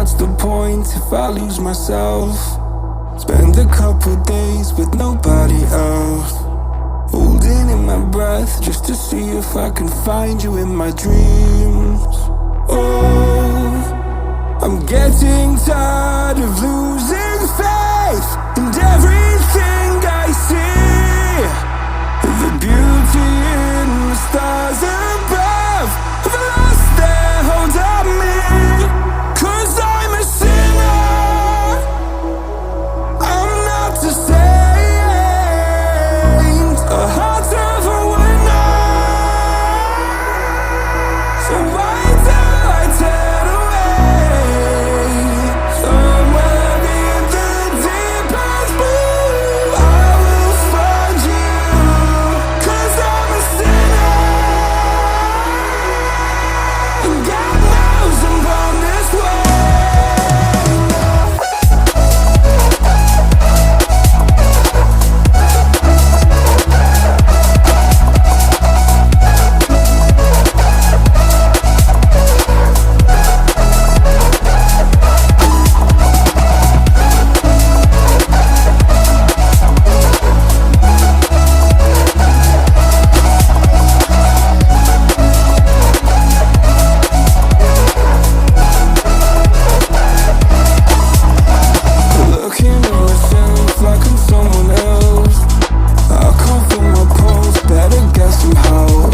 what's the point if I lose myself? Spend a couple days with nobody else, holding in my breath just to see if I can find you in my dreams. Oh, I'm getting tired of losing faith in everything I see. The beauty in the stars above have lost their hold on me. 'Cause I'm a sinner, I'm not a saint, a heart of a winner. So why do I turn away? Somewhere in the deepest blue I will find you. 'Cause I'm a sinner, and God knows I'm born this way. Looking at myself like I'm someone else. I can't feel my pulse, better get some help.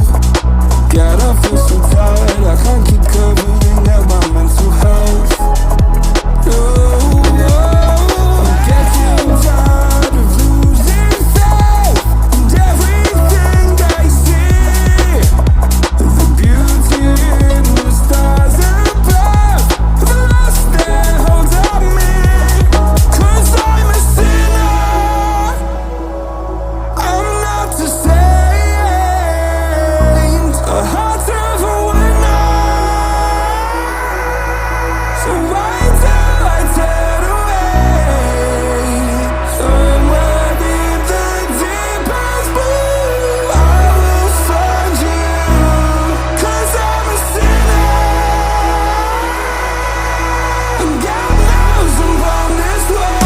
God, I feel so tired, I can't keep covering up my mental health. No, I'm getting tired of losing faith in everything I see. The beauty in the stars above have lost their hold on me. 'Cause I'm a sinner, I'm not a saint, a heart of a winner. So why do I turn away? Somewhere in the deepest blue I will find you. 'Cause I'm a sinner, and God knows I'm born this way.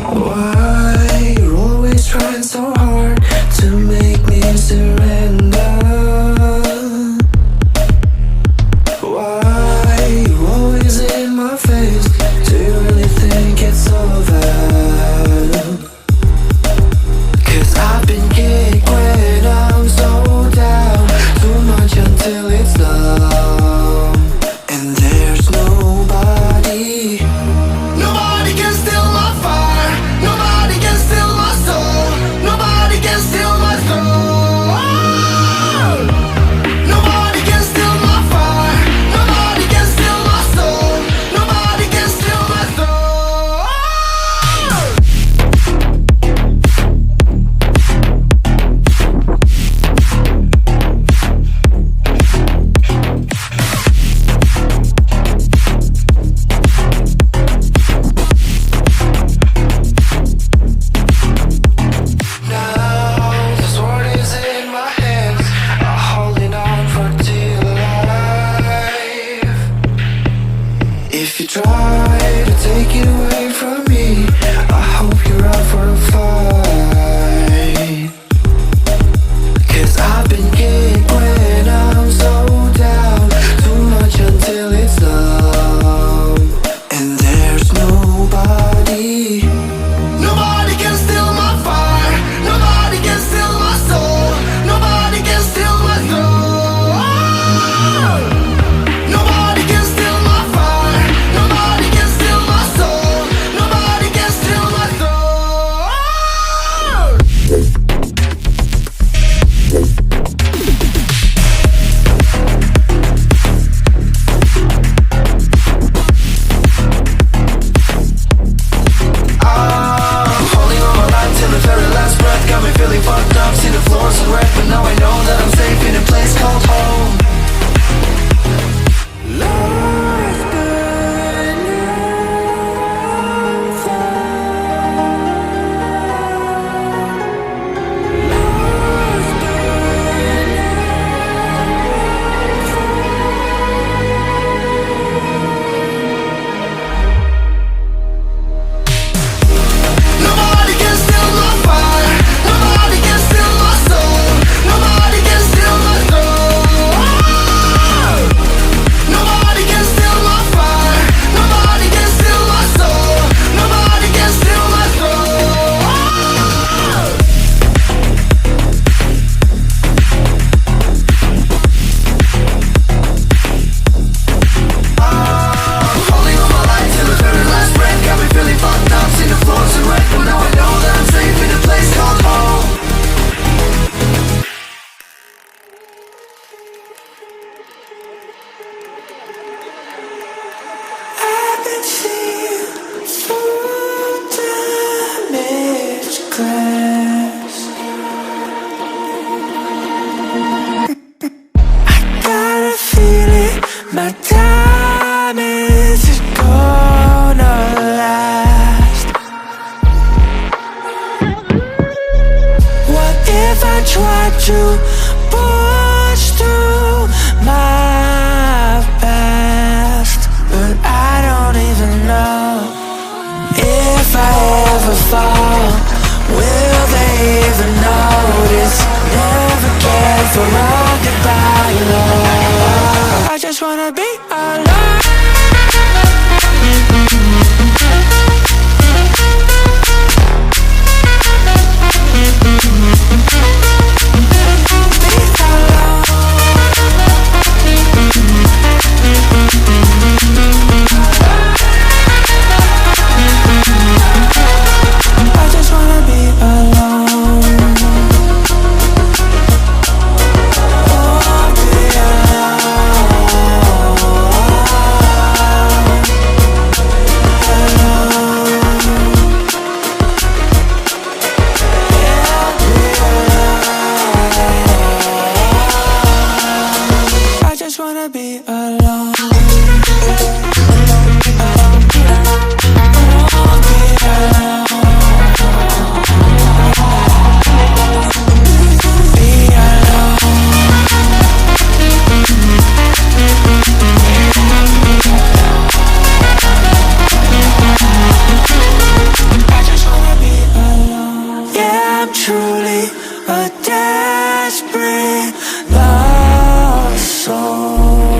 Why you're always trying so hard to make me surrender? Why you always in my face? Do you really think it's over? 'Cause I've been kicked when I'm so down, too much until it's numb. And there's nobody can steal my fire. Nobody can steal my soul. Nobody If you try to take it away from me, I hope you're out for a fight. 'Cause I've been kicked when I'm so down, too much until it's numb. And there's nobody can steal my fire. Nobody can steal my soul. Nobody can steal my soul. Nobody can steal my fire. Nobody can steal my soul. Nobody can steal my soul. Holding on my life till the very last breath. Got me feeling fucked up, see the floors are wrecked. But now I know that I'm safe in a place called home. Lost good Nobody can steal my fire. Nobody can steal my soul. Nobody can steal my soul. Nobody can steal my fire. Nobody can steal my soul. Nobody can steal my soul. Holding on my life till the very last breath. Got me feeling fucked up, see the floors are wrecked. But now I know that I'm safe in a place called home. I've been seeing through damaged glass. I got a feeling my time isn't gonna last. What if I tried to push through my past? But I don't even know if I ever fall. Will they even notice? Never cared for a goodbye, love. I just wanna be alone. I just wanna be alone. Oh, be I just wanna be alone. Truly a desperate lost soul.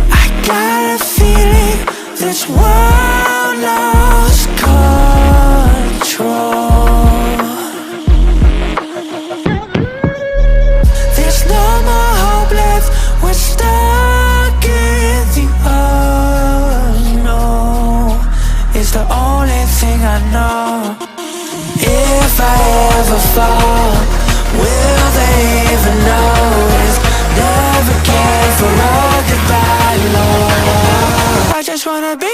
I got a feeling this world lost control. There's no more hope left. We're stuck in the unknown. It's the only thing I know. If I ever fall, will they even notice? Never cared for a goodbye, Lord. I just wanna be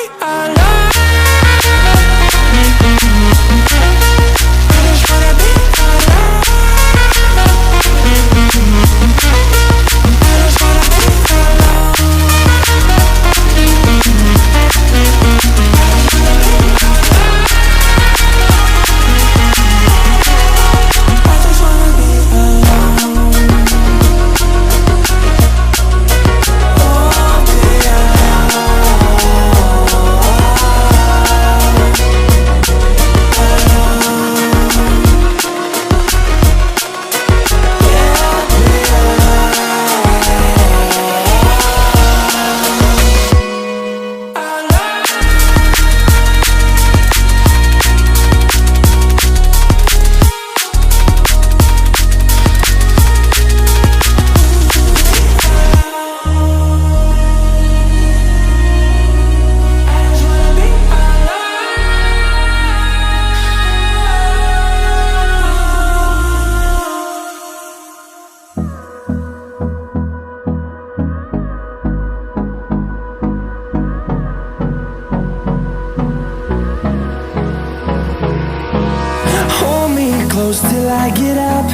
I get up,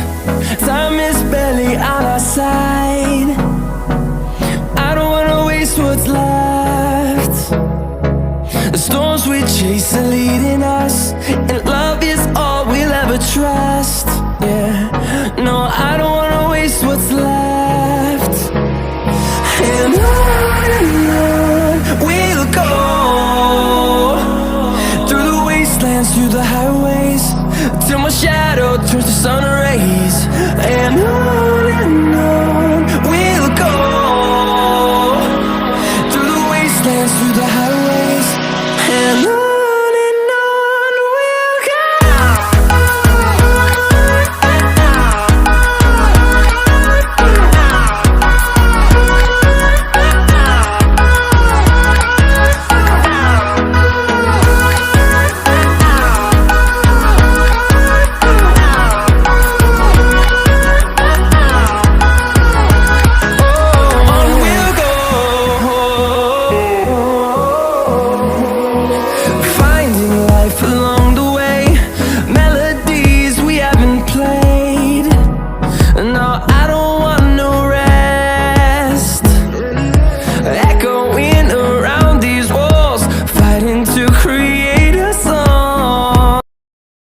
time is barely on our side. I don't wanna waste what's left. The storms we chase are leading us, and love is all we'll ever trust. Yeah, no, I don't wanna waste what's left. And on we'll go, through the wastelands, through the highways, till my shadow turns to sun rays. And on